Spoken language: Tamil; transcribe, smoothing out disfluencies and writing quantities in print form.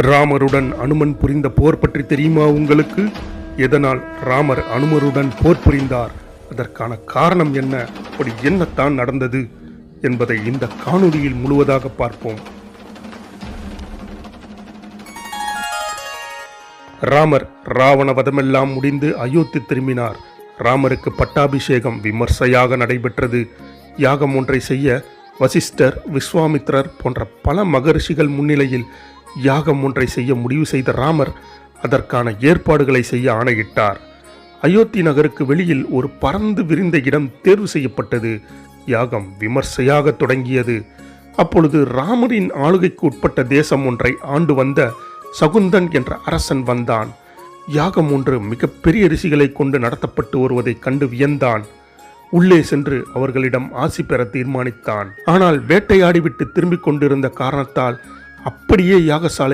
ராமருடன் அனுமன் புரிந்த போர் பற்றி தெரியுமா உங்களுக்கு? எதனால் ராமர் அனுமருடன் போர் புரிந்தார்? அதற்கான காரணம் என்ன? அப்படி என்னத்தான் நடந்தது என்பதை இந்த காணொளியில் முழுவதாக பார்ப்போம். ராமர் ராவண வதமெல்லாம் முடிந்து அயோத்தி திரும்பினார். ராமருக்கு பட்டாபிஷேகம் விமர்சையாக நடைபெற்றது. யாகம் ஒன்றை செய்ய வசிஷ்டர், விஸ்வாமித்ரர் போன்ற பல மகரிஷிகள் முன்னிலையில் யாகம் ஒன்றை செய்ய முடிவு செய்த ராமர் அதற்கான ஏற்பாடுகளை செய்ய ஆணையிட்டார். அயோத்தி நகருக்கு வெளியில் ஒரு பறந்து விரிந்த இடம் தேர்வு செய்யப்பட்டது. யாகம் விமர்சையாக தொடங்கியது. அப்பொழுது ராமரின் ஆளுகைக்கு உட்பட்ட தேசம் ஒன்றை ஆண்டு வந்த சகுந்தன் என்ற அரசன் வந்தான். யாகம் ஒன்று மிகப்பெரிய ரிஷிகளை கொண்டு நடத்தப்பட்டு வருவதை கண்டு வியந்தான். உள்ளே சென்று அவர்களிடம் ஆசி பெற தீர்மானித்தான். ஆனால் வேட்டையாடிவிட்டு திரும்பிக் கொண்டிருந்த காரணத்தால் அப்படியே யாகசாலை